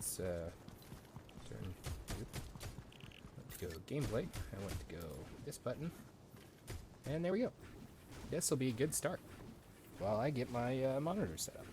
let's turn. Let's go gameplay. I want to go this button, and there we go. This will be a good start while I get my monitor set up.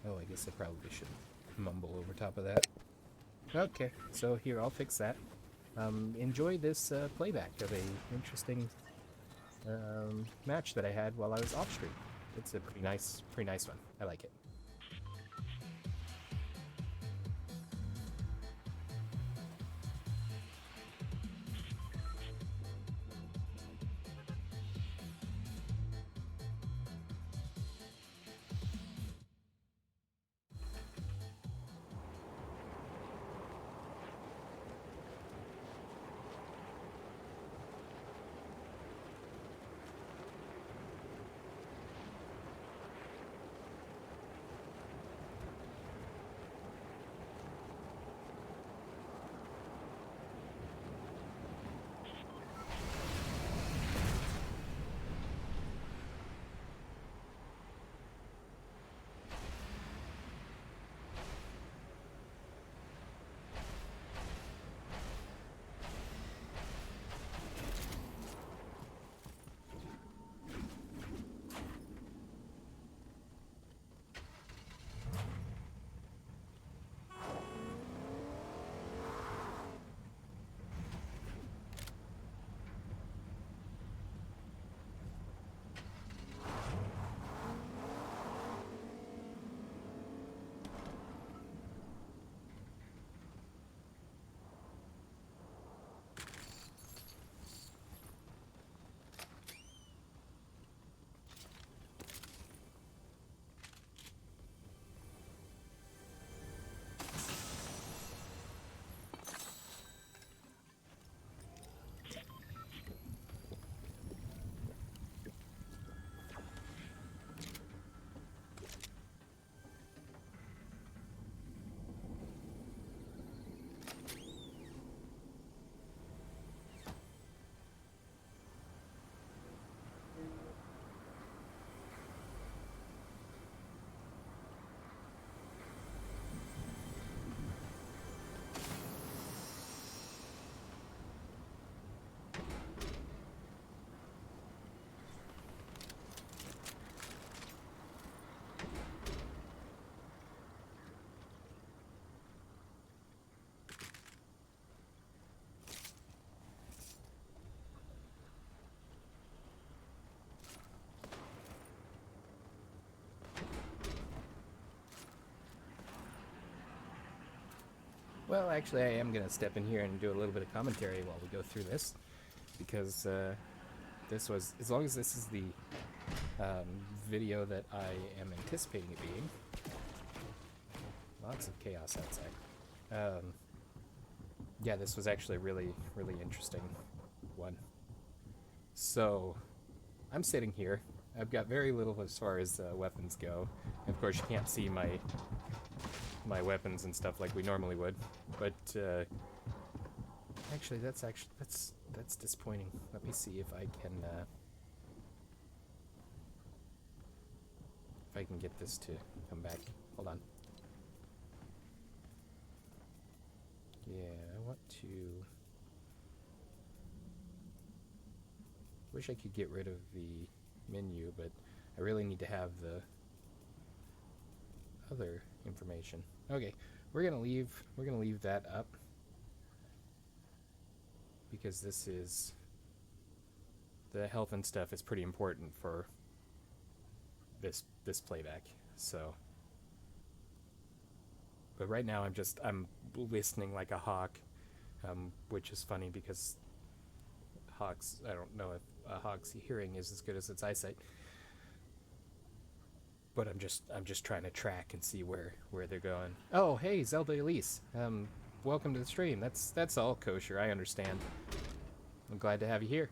Oh, I guess I probably should mumble over top of that. Okay, so here, I'll fix that. Enjoy this playback of a interesting match that I had while I was off stream. It's a pretty nice one. I like it. Well, actually, I am going to step in here and do a little bit of commentary while we go through this, because this was, as long as this is the video that I am anticipating it being, lots of chaos outside. Yeah, this was actually a really, really interesting one. So, I'm sitting here. I've got very little as far as weapons go. And of course, you can't see my weapons and stuff like we normally would. But actually, that's disappointing. Let me see if I can get this to come back. Hold on. Yeah, I want to. Wish I could get rid of the menu, but I really need to have the other information. Okay, we're gonna leave that up because this is the health and stuff is pretty important for this playback. So, but right now I'm listening like a hawk, which is funny because hawks, I don't know if a hawk's hearing is as good as its eyesight. But I'm just trying to track and see where they're going. Oh, hey, Zelda Elise. Welcome to the stream. That's all kosher. I understand. I'm glad to have you here.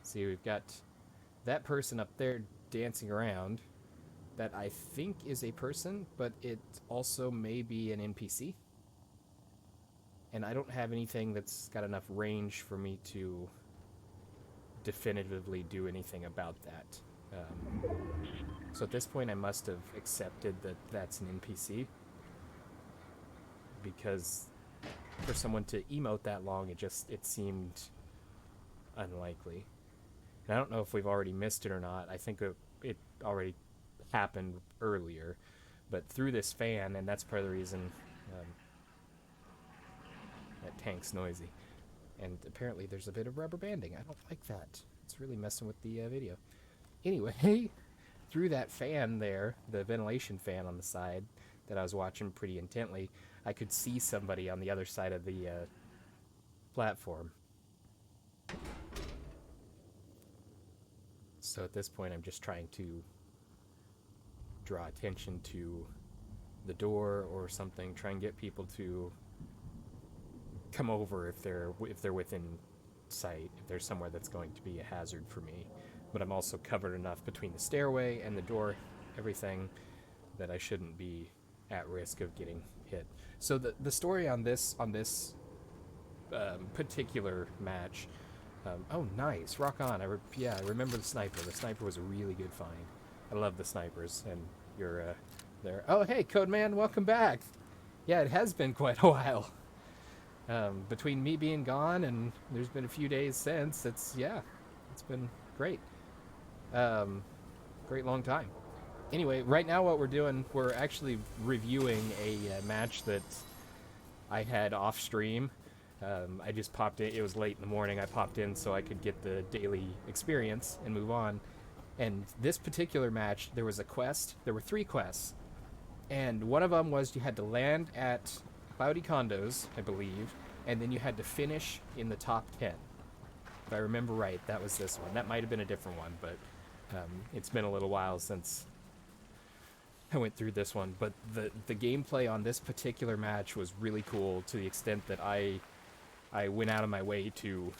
See, we've got that person up there dancing around that I think is a person, but it also may be an NPC. And I don't have anything that's got enough range for me to definitively do anything about that. So at this point, I must have accepted that that's an NPC, because for someone to emote that long, it seemed unlikely. And I don't know if we've already missed it or not. I think it already happened earlier, but through this fan, and that's part of the reason that tank's noisy. And apparently there's a bit of rubber banding. I don't like that. It's really messing with the video. Anyway, through that fan there, the ventilation fan on the side that I was watching pretty intently, I could see somebody on the other side of the platform. So at this point, I'm just trying to draw attention to the door or something, try and get people to come over if they're within sight, if there's somewhere that's going to be a hazard for me. But I'm also covered enough between the stairway and the door, everything, that I shouldn't be at risk of getting hit. So the story on this particular match. Oh, nice, rock on. I remember the sniper. The sniper was a really good find. I love the snipers, and you're there. Oh, hey, Codeman, welcome back. Yeah, it has been quite a while. Between me being gone and there's been a few days since, it's been great. Great long time. Anyway, right now what we're doing, we're actually reviewing a match that I had off stream. I just popped in. It was late in the morning. I popped in so I could get the daily experience and move on. And this particular match, there was a quest. There were 3 quests. And one of them was you had to land at Cloudy Condos, I believe, and then you had to finish in the top 10. If I remember right, that was this one. That might have been a different one, but it's been a little while since I went through this one. But the gameplay on this particular match was really cool, to the extent that I went out of my way to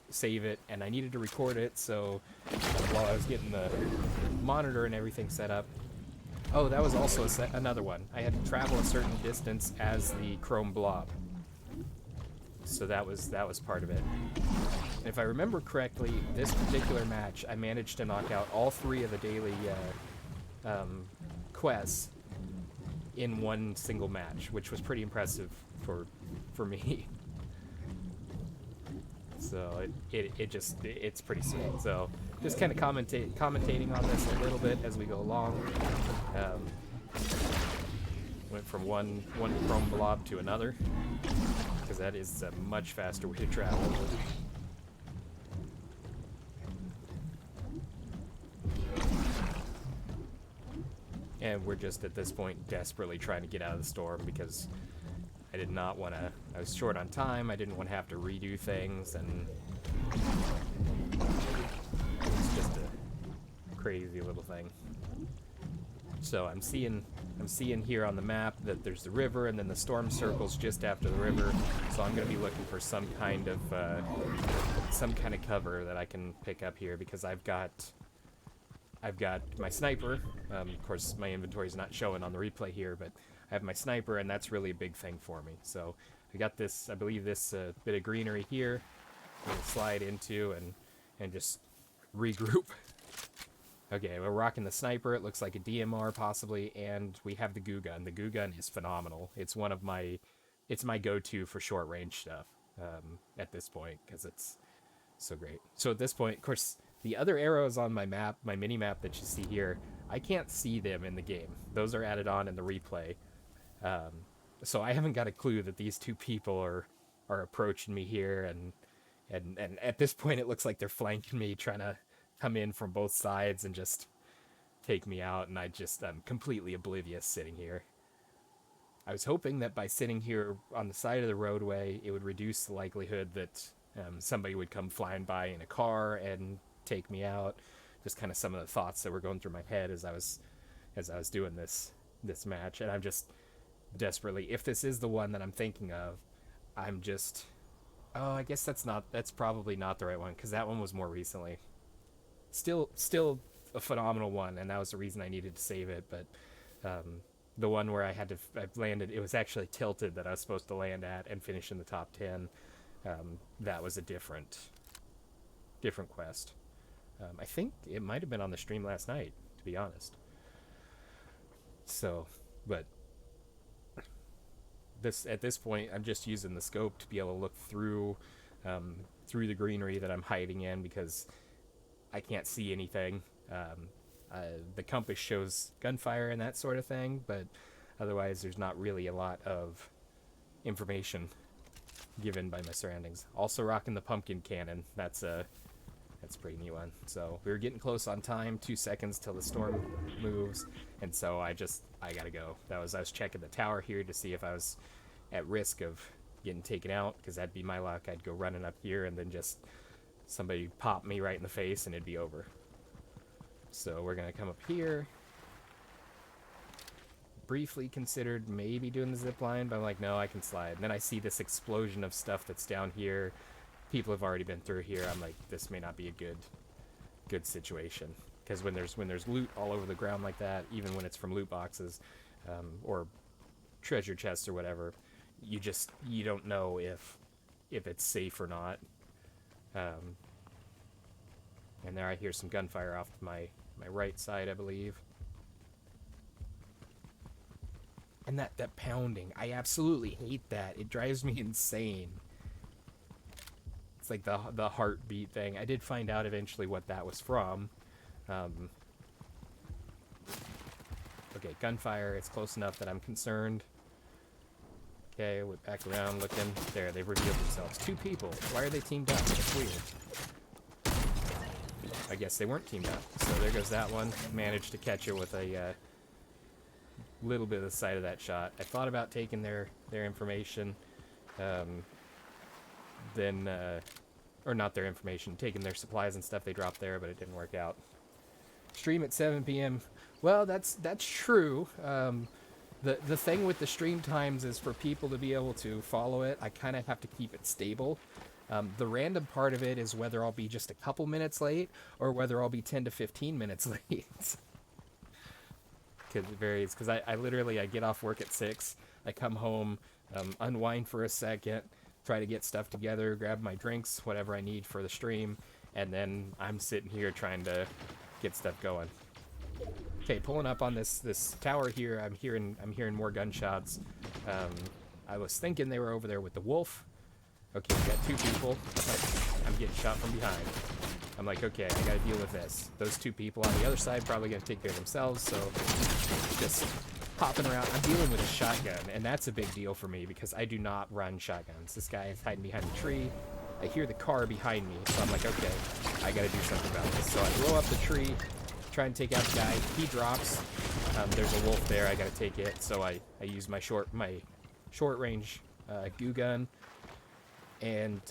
save it, and I needed to record it, so while I was getting the monitor and everything set up. Oh, that was also another one. I had to travel a certain distance as the Chrome Blob. So that was part of it. And if I remember correctly, this particular match, I managed to knock out all 3 of the daily quests in one single match, which was pretty impressive for me. So it's pretty sweet. So just kind of commentating on this a little bit as we go along. Went from one Chrome Blob to another, because that is a much faster way to travel. And we're just at this point desperately trying to get out of the storm, because I did not want to. I was short on time. I didn't want to have to redo things, and it's just a crazy little thing. So I'm seeing here on the map that there's the river, and then the storm circle's just after the river. So I'm going to be looking for some kind of cover that I can pick up here, because I've got my sniper. Of course, my inventory is not showing on the replay here, but I have my sniper, and that's really a big thing for me. So I got this, I believe this bit of greenery here. I'm gonna slide into and just regroup. Okay, we're rocking the sniper. It looks like a DMR possibly, and we have the goo gun. The goo gun is phenomenal. It's it's my go-to for short range stuff at this point, because it's so great. So at this point, of course, the other arrows on my map, my mini map that you see here, I can't see them in the game. Those are added on in the replay. So I haven't got a clue that these 2 people are approaching me here, and at this point it looks like they're flanking me, trying to come in from both sides and just take me out, and I'm completely oblivious sitting here. I was hoping that by sitting here on the side of the roadway, it would reduce the likelihood that somebody would come flying by in a car and take me out. Just kind of some of the thoughts that were going through my head as I was doing this match, and I'm just desperately, if this is the one that I'm thinking of, I'm just, I guess that's probably not the right one, because that one was more recently. Still a phenomenal one, and that was the reason I needed to save it. But the one where I landed, it was actually tilted that I was supposed to land at and finish in the top 10. That was a different different quest. I think it might have been on the stream last night, to be honest. So, but at this point, I'm just using the scope to be able to look through the greenery that I'm hiding in because I can't see anything. The compass shows gunfire and that sort of thing, but otherwise there's not really a lot of information given by my surroundings. Also rocking the pumpkin cannon. That's a pretty neat one. So we were getting close on time, 2 seconds till the storm moves, and so I gotta go. I was checking the tower here to see if I was at risk of getting taken out, because that'd be my luck. I'd go running up here and then just somebody pop me right in the face and it'd be over. So we're gonna come up here. Briefly considered maybe doing the zip line, but I'm like, no, I can slide. And then I see this explosion of stuff that's down here. People have already been through here. I'm like, this may not be a good situation, because when there's loot all over the ground like that, even when it's from loot boxes or treasure chests or whatever, you don't know if it's safe or not. And there I hear some gunfire off to my right side, I believe. And that pounding, I absolutely hate that. It drives me insane. It's like the heartbeat thing. I did find out eventually what that was from. Okay, gunfire. It's close enough that I'm concerned. Okay, we're back around looking. There, they've revealed themselves. 2 people. Why are they teamed up? That's weird. I guess they weren't teamed up. So there goes that one. Managed to catch it with a little bit of the side of that shot. I thought about taking their information. Or not their information, taking their supplies and stuff they dropped there, but it didn't work out. Stream at 7 p.m. Well, that's true. The thing with the stream times is for people to be able to follow it, I kind of have to keep it stable. The random part of it is whether I'll be just a couple minutes late or whether I'll be 10 to 15 minutes late. Because it varies. Because I literally get off work at 6. I come home, unwind for a second, try to get stuff together, grab my drinks, whatever I need for the stream, and then I'm sitting here trying to get stuff going. Okay, pulling up on this tower here, I'm hearing more gunshots. I was thinking they were over there with the wolf. Okay, we got 2 people. I'm getting shot from behind. I'm like, okay, I gotta deal with this. Those 2 people on the other side probably gonna take care of themselves, so just popping around. I'm dealing with a shotgun, and that's a big deal for me because I do not run shotguns. This guy is hiding behind the tree. I hear the car behind me, so I'm like, okay, I gotta do something about this. So I blow up the tree, try and take out the guy. He drops. There's a wolf there. I gotta take it. So I use my short range goo gun and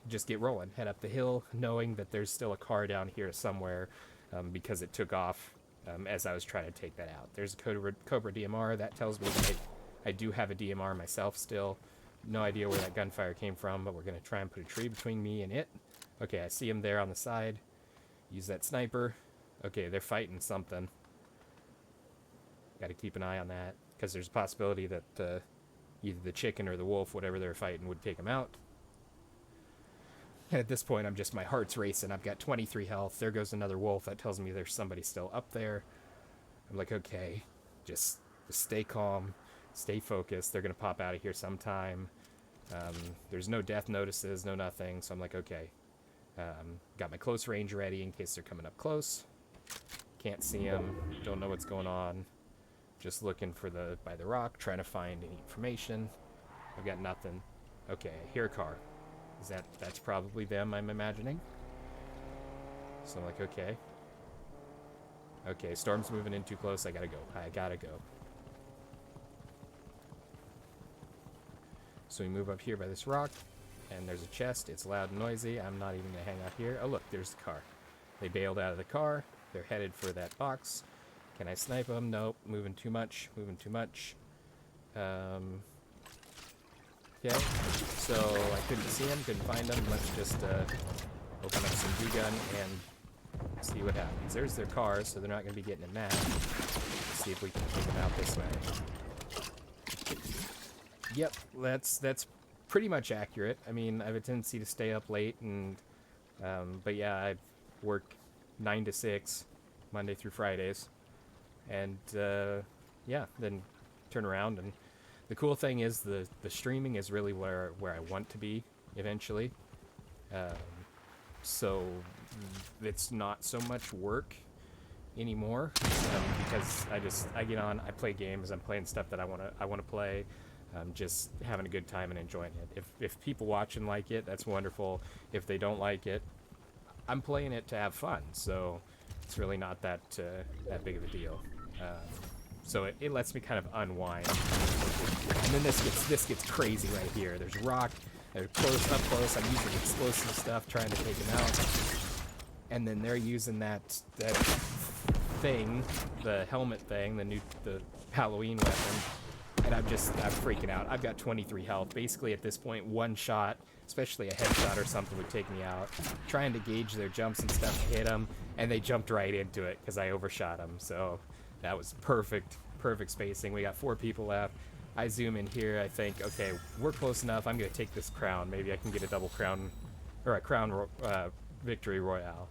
just get rolling. Head up the hill, knowing that there's still a car down here somewhere because it took off as I was trying to take that out. There's a Cobra DMR. That tells me that I do have a DMR myself still. No idea where that gunfire came from, but we're going to try and put a tree between me and it. Okay, I see him there on the side. Use that sniper. Okay, they're fighting something. Got to keep an eye on that, because there's a possibility that either the chicken or the wolf, whatever they're fighting, would take them out. And at this point, my heart's racing. I've got 23 health. There goes another wolf. That tells me there's somebody still up there. I'm like, okay, just stay calm, stay focused. They're going to pop out of here sometime. There's no death notices, no nothing. So I'm like, okay. Got my close range ready in case they're coming up close. Can't see them. Don't know what's going on. Just looking by the rock, trying to find any information. I've got nothing. Okay, I hear a car. That's probably them, I'm imagining. So I'm like, okay. Okay, storm's moving in too close. I gotta go. So we move up here by this rock, and there's a chest. It's loud and noisy. I'm not even gonna hang out here. Oh look, there's the car. They bailed out of the car. They're headed for that box. Can I snipe them? Nope. Moving too much. Okay, so I couldn't see them, couldn't find them. Let's just open up some V-gun and see what happens. There's their car, so they're not going to be getting in that. Let's see if we can take them out this way. Yep, that's pretty much accurate. I mean, I have a tendency to stay up late and But yeah, I work 9 to 6, Monday through Fridays, and yeah, then turn around. And the cool thing is the streaming is really where I want to be eventually. Um, so it's not so much work anymore, because I get on, I play games, I'm playing stuff that I want to play. Just having a good time and enjoying it. If people watching like it, that's wonderful. If they don't like it, I'm playing it to have fun. So it's really not that big of a deal. So it lets me kind of unwind. And then this gets crazy right here. There's rock. They're up close. I'm using explosive stuff trying to take them out. And then they're using that thing, the helmet thing, the Halloween weapon. And I'm freaking out. I've got 23 health. Basically, at this point, one shot, especially a headshot or something, would take me out. Trying to gauge their jumps and stuff to hit them, and they jumped right into it because I overshot them. So that was perfect spacing. We got 4 people left. I zoom in here. I think, okay, we're close enough. I'm going to take this crown. Maybe I can get a double crown, or a crown victory royale.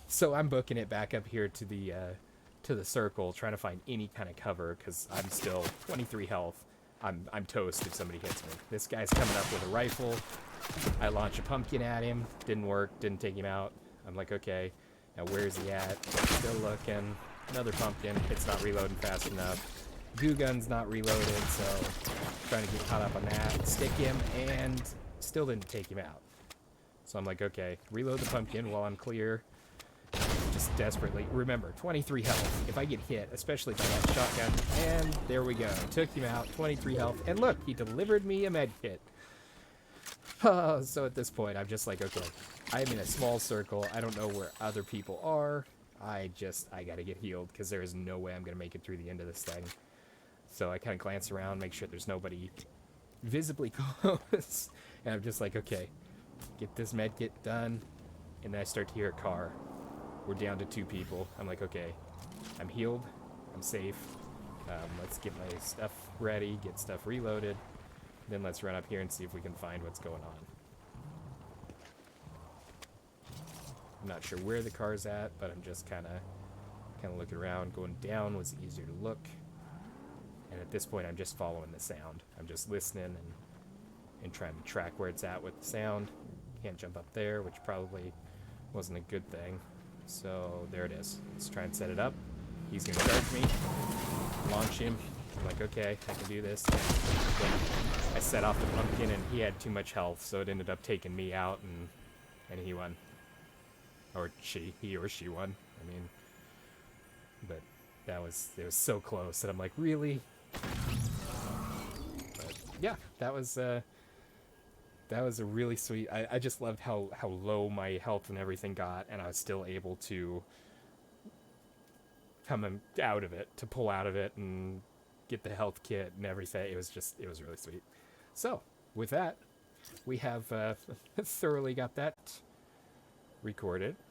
So I'm booking it back up here to the circle, trying to find any kind of cover, because I'm still 23 health. I'm toast if somebody hits me. This guy's coming up with a rifle. I launch a pumpkin at him. Didn't work. Didn't take him out. I'm like, okay, now where's he at? Still looking. Another pumpkin. It's not reloading fast enough. Goo gun's not reloaded, so trying to get caught up on that. Stick him, and still didn't take him out. So I'm like, okay, reload the pumpkin while I'm clear. Just desperately. Remember, 23 health. If I get hit, especially by that shotgun, and there we go. Took him out, 23 health. And look, he delivered me a med kit. So at this point, I'm just like, okay, I'm in a small circle. I don't know where other people are. I gotta get healed, because there is no way I'm gonna make it through the end of this thing. So I kind of glance around, make sure there's nobody visibly close. And I'm just like, okay, get this med kit done. And then I start to hear a car. We're down to 2 people. I'm like, okay, I'm healed. I'm safe. Let's get my stuff ready, get stuff reloaded. Then let's run up here and see if we can find what's going on. I'm not sure where the car's at, but I'm just kind of looking around. Going down was easier to look. And at this point, I'm just following the sound. I'm just listening and trying to track where it's at with the sound. Can't jump up there, which probably wasn't a good thing. So there it is. Let's try and set it up. He's going to charge me. Launch him. I'm like, okay, I can do this. Then I set off the pumpkin, and he had too much health, so it ended up taking me out, and he won. Or he or she won. I mean, but it was so close that I'm like, really? But yeah, that was a really sweet. I just loved how low my health and everything got, and I was still able to come out of it, to pull out of it and get the health kit and everything. It was really sweet. So with that, we have thoroughly got that recorded.